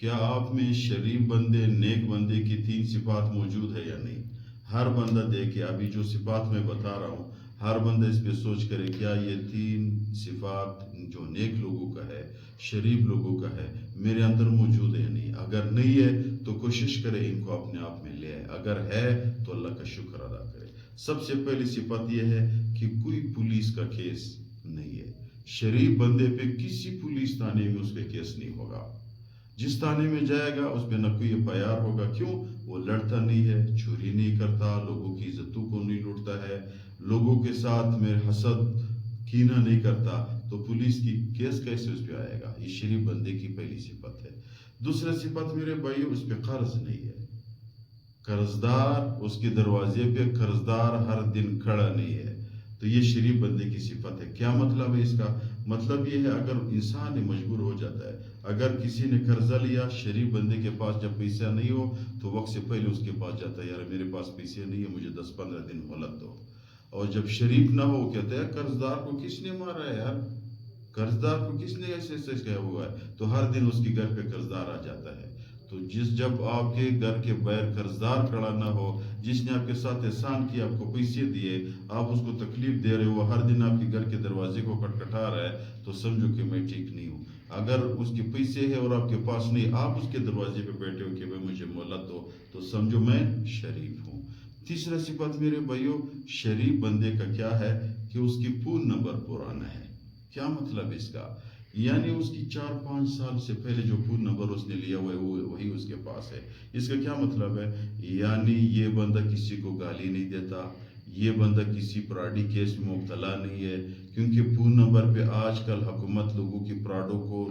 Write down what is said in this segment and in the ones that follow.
کیا آپ میں شریف بندے نیک بندے کی تین صفات موجود ہے یا نہیں؟ ہر بندہ دیکھے، ابھی جو صفات میں بتا رہا ہوں، ہر بندہ اس پہ سوچ کرے کیا یہ تین صفات جو نیک لوگوں کا ہے، شریف لوگوں کا ہے، میرے اندر موجود ہے یا نہیں؟ اگر نہیں ہے تو کوشش کرے ان کو اپنے آپ میں لے آئے، اگر ہے تو اللہ کا شکر ادا کرے۔ سب سے پہلی صفت یہ ہے کہ کوئی پولیس کا کیس نہیں ہے۔ شریف بندے پہ کسی پولیس تھانے میں اس پہ کیس نہیں ہوگا۔ جس تھانے میں جائے گا اس پہ نہ کوئی ایف آئی آر ہوگا۔ کیوں؟ وہ لڑتا نہیں ہے، چوری نہیں کرتا، لوگوں کی عزتوں کو نہیں لوٹتا ہے، لوگوں کے ساتھ میں حسد کینہ نہیں کرتا، تو پولیس کی کیس کیسے اس پہ آئے گا؟ یہ شریف بندے کی پہلی صفت ہے۔ دوسرا صفت میرے بھائی، اس پہ قرض نہیں ہے۔ قرضدار اس کے دروازے پہ قرضدار ہر دن کھڑا نہیں ہے، تو یہ شریف بندے کی صفت ہے۔ کیا مطلب ہے اس کا؟ مطلب یہ ہے اگر انسان مجبور ہو جاتا ہے، اگر کسی نے قرضہ لیا، شریف بندے کے پاس جب پیسہ نہیں ہو تو وقت سے پہلے اس کے پاس جاتا ہے، یار میرے پاس پیسے نہیں ہے، مجھے 10-15 دن مہلت دو۔ اور جب شریف نہ ہو کہتا ہے قرضدار کو کس نے مارا ہے یار، قرضدار کو کس نے ایسے ایسے کہا ہوا ہے، تو ہر دن اس کے گھر پہ قرضدار آ جاتا ہے۔ تو جب آپ کے گھر کے باہر قرضدار کھڑا نہ ہو، جس نے آپ کے ساتھ احسان کیا، آپ کو پیسے دیے، آپ اس کو تکلیف دے رہے ہو، ہر دن آپ کے گھر کے دروازے کو کھٹکھٹا رہا ہے، تو سمجھو کہ میں ٹھیک نہیں ہوں۔ اگر اس کے پیسے ہے اور آپ کے پاس نہیں، آپ اس کے دروازے پہ بیٹھے ہو کہ بھائی مجھے مہلت دو، تو سمجھو میں شریف ہوں۔ تیسرا صفت میرے بھائیوں، شریف بندے کا کیا ہے کہ اس کی فون نمبر پرانا ہے۔ کیا مطلب اس کا؟ یعنی اس کی 4-5 سال سے پہلے جو فون نمبر اس نے لیا ہوا ہے وہی اس کے پاس ہے۔ اس کا کیا مطلب ہے؟ یعنی یہ بندہ کسی کو گالی نہیں دیتا، یہ بندہ کسی فراڈی کیس میں مبتلا نہیں ہے، کیونکہ فون نمبر پہ آج کل حکومت لوگوں کی فراڈوں کو،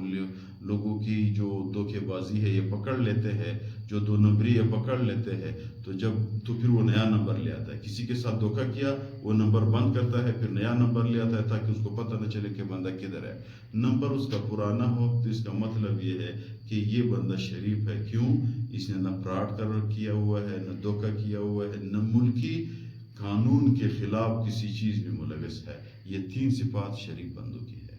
لوگوں کی جو دھوکے بازی ہے یہ پکڑ لیتے ہیں، جو 2 نمبری ہے پکڑ لیتے ہیں، تو پھر وہ نیا نمبر لے آتا ہے، کسی کے ساتھ دھوکہ کیا، وہ نمبر بند کرتا ہے، پھر نیا نمبر لے آتا ہے تاکہ اس کو پتہ نہ چلے کہ بندہ کدھر ہے۔ نمبر اس کا پرانا ہو تو اس کا مطلب یہ ہے کہ یہ بندہ شریف ہے۔ کیوں؟ اس نے نہ فراڈ کیا ہوا ہے، نہ دھوکہ کیا ہوا ہے، نہ ملکی قانون کے خلاف کسی چیز میں ملوث ہے۔ یہ 3 صفات شریف بندوں کی ہے۔